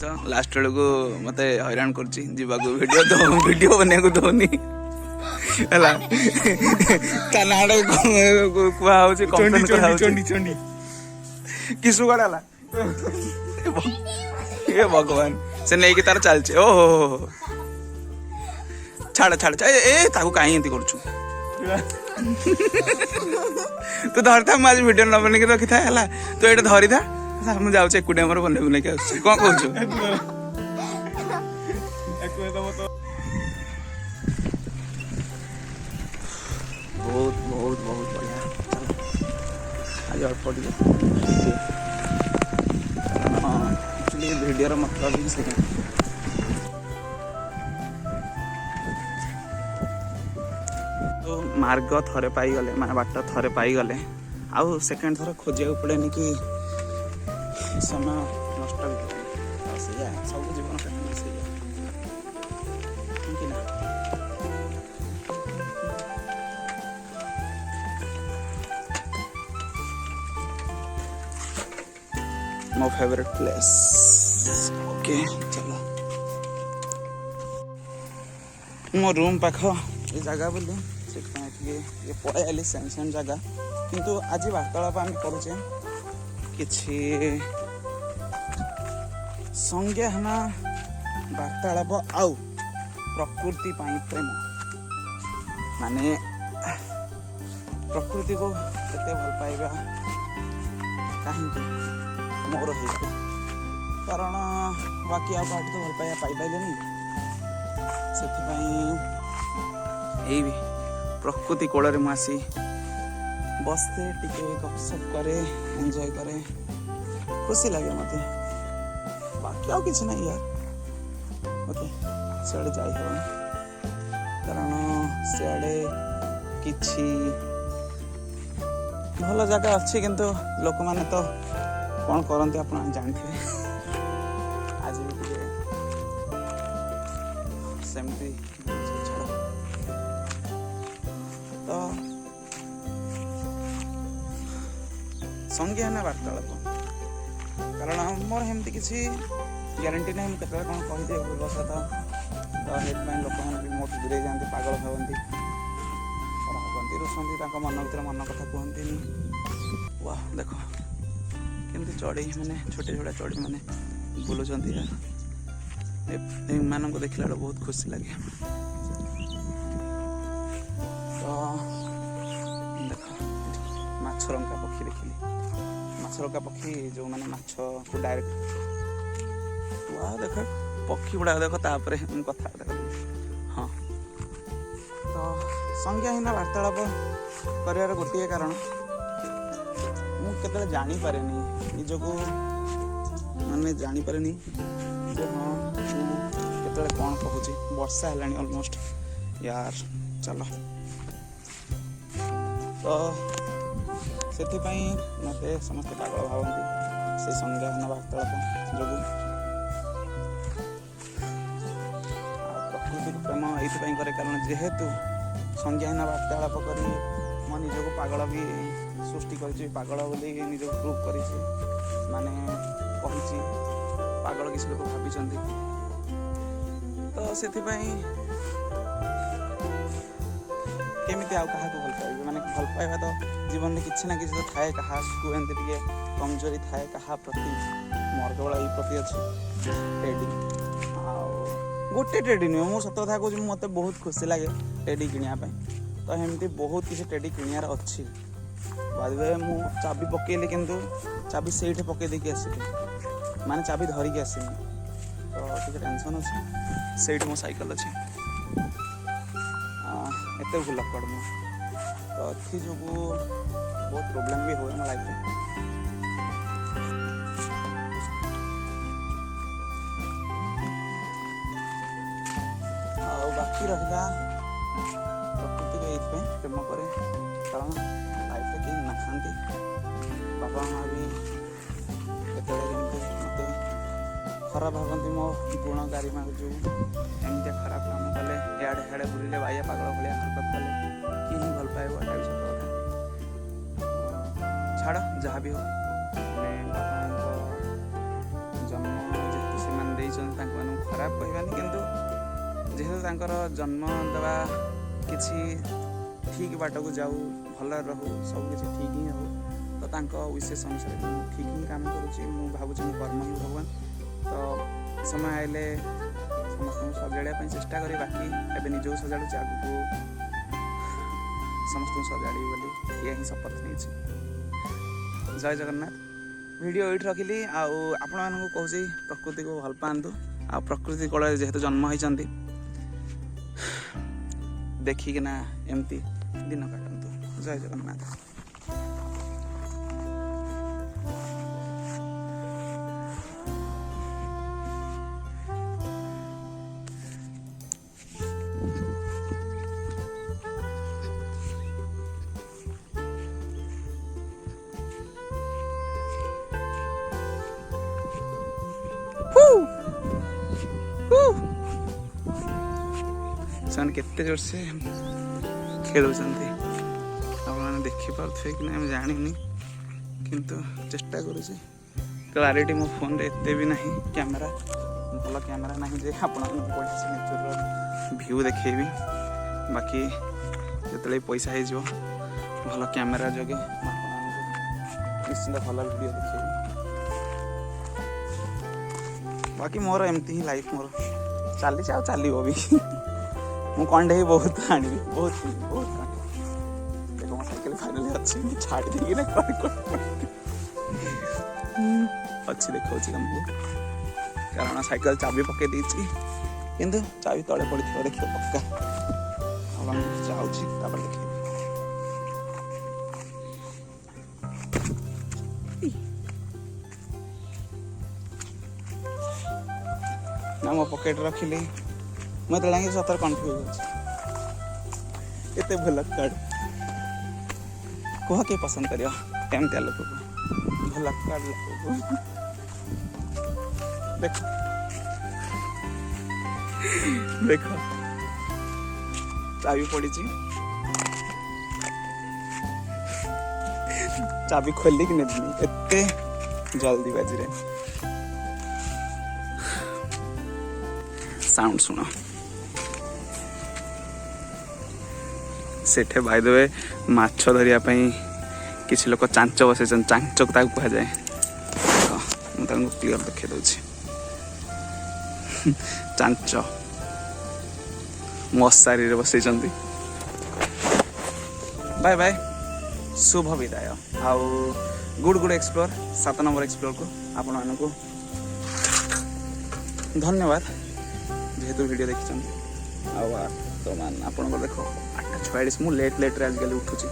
तो लास्ट बेलू मत हैरान कर वीडियो बनिया दौनी है किसु कड़ा ये भगवान से नहीं कि तार चलचे ओहो छाड़ छाड़ ए ताकू कहीं एंती करछु तू धर था आज वीडियो न बने रखी था है तो ये धरी था मुझे जाऊँ एकुटिया मोर बने बुले कौन कौन बहुत बहुत बहुत बढ़िया आज अल्प टे वीडियो मतलब ही से तो मार्ग थरे पाईगले माने बाट थरे पाईगले आउ सेकेंड थर खोजा पड़ेनि कि समय नष्ट भी सब जीवन कहानी से मो फेवरेट प्लेस ओके चलो मो रूम पाख ये जगह बोली ये पड़े आली सेम जगह किंतु आज वार्तालाप आम करुचे किछि संज्ञाहना वार्तालाप आउ प्रकृति प्रेम माने प्रकृति को केते भल पाइबा कहीं मोर हो कारण बाकी आप तो भल पाइबा पाइपारे से प्रकृति कोल मुसी बसते टिके गपसप करे एंजॉय करे खुशी लगे मत बाकी आउ किसी ना यार ओके सियाड़े जाई हो कारण सियाड़े किछि भल जगह अच्छी किंतु लोक माने तो कौन करते आप जानते आज भी सेमती तो संज्ञान वार्तालाप कारण मोर हेमती किसी ग्यारंटी ना मुझे कौन कहीदे भूलवशत तो हेल्पाइन लोक मैंने भी मोट दूरे जाती पागल भावती भावती रुसंती मन भर मन कथा कहती वाह देख केमती चढ़ई मैंने छोटे छोटे चढ़ई मैंने बुलूँ मान देखला बहुत खुशी लगे तो देख मछरंका पक्षी देखिली मछरंका पक्षी जो मैंने माछ को डायरेक्ट वाह देख पक्षी गुड़ा देख तापर कथा देख हाँ तो संज्ञाहीन वार्तालाप कर गोटे कारण मुझे जानीपे निजको मैंने जानीपे हाँ केतले कौन कहूँ वर्षा है ऑलमोस्ट यार चलो तो से मत समस्त पागल भावती से संज्ञान वार्तालाप जो प्रकृति प्रेम ये करे कारण जेहेतु संज्ञान वार्तालाप कर मो निजक पागल भी सृष्टि कर पागल बोली निज प्रूव कर माने कही पागल किसी लोग भावी तो से केमिति आउ क्या भल पाइबे माने भल पाइबा तो जीवन में किसी ना किसी तो थाए क्या एमती टे कमजोरी थाए क्या प्रति मोर केवल ये प्रति अच्छे टेडी गोटे टेडी नुह मुझे सत कथा कहूँ मत बहुत खुशी लगे टेडी किनापी तो एमती बहुत किसी टेडी किणार अच्छी बादे मु चाबी पकेली किंतु चाबी से पकई देकी आसली माने चाबी धरिकी आसनी तो टे टेंशन अच्छे से मो साइकेल अच्छे एत भूल कड़ मु तो एथि जो बहुत प्रोब्लेम भी हुए मो लाइफ में बाकी रहा प्रकृति को ये प्रेम करे कारण लाइफ कहीं ना खाती बापा माँ भी केत मत खराब भावती मो गुण गारिमा जो एमती खराब काम कले इे हेड़े बुले बाइया पागल भाया हरकत कले कि भल पाइब एटा भी सत कथा छाड़ जहाँ भी हो बापा जन्म जेहतु से खराब कहबानी किंतु जेहेतु तांकर जन्म देवा किसी ठीक बाट को जाऊ भल रहू सब किसी ठीक ही हो तो तांको विशेष अनुसार ठीक ही काम करुँची मु भावुँ कर्म ही भगवान तो समय आइले समस्त सजाड़ा चेष्टा करी बाकी एवं निज सजाड़ू आगू समस्त सजाड़ी बोली ये ही शपथ नहीं। जय जगन्नाथ वीडियो ये रखिली आपण मानू कहूँ प्रकृति को भल पातु आ प्रकृति कल जेहेतु जन्म होती देखिकिना एमती दिन काटतु। जय जगन्नाथ। केते जोर से खेल देखिपे कि ना जानी किंतु चेष्टा करुँचे क्लारिटी मो फोन रे एते भी नहीं कैमरा भल कैमरा नहीं जे आपण व्यू देखेबी बाकी जो पैसा हो भल कैमरा जगे निश्चिंत भल वीडियो देखेबी बाकी मोर एमती ही लाइफ मोर चली चलो भी मु कंडे बहुत आनी बहुत देखो मो साइकिल फाइनली अच्छी छाड़ देगी ना अच्छी देखा तुमको कारण साइकिल चाबी पकई देती किंतु चाबी तले पड़ी थी देखिए पक्का जाऊँगी देखे ना मो पकेट रखिली मत लगे सतर कन्फ्यूज एते भल कार्ड कह के पसंद करियो एमती लोक को भल कार्ड लोक को देखो देखो चाबी पड़ी चाबी खोली कि नहीं एते जल्दी बाजी रे साउंड सुनो सेठे बाय द वे माछ धरिया किसी लोक चांच बसे चांचक कह जाए मुझे क्लीयर देखे दूसरी चांच मशारी बसई बाय बाय शुभ विदाय आउ good good explore 7 number explore को आपण मानक धन्यवाद जेहेतु वीडियो देखी तो मान आप देख 8:46 मु लेट आजकल उठुची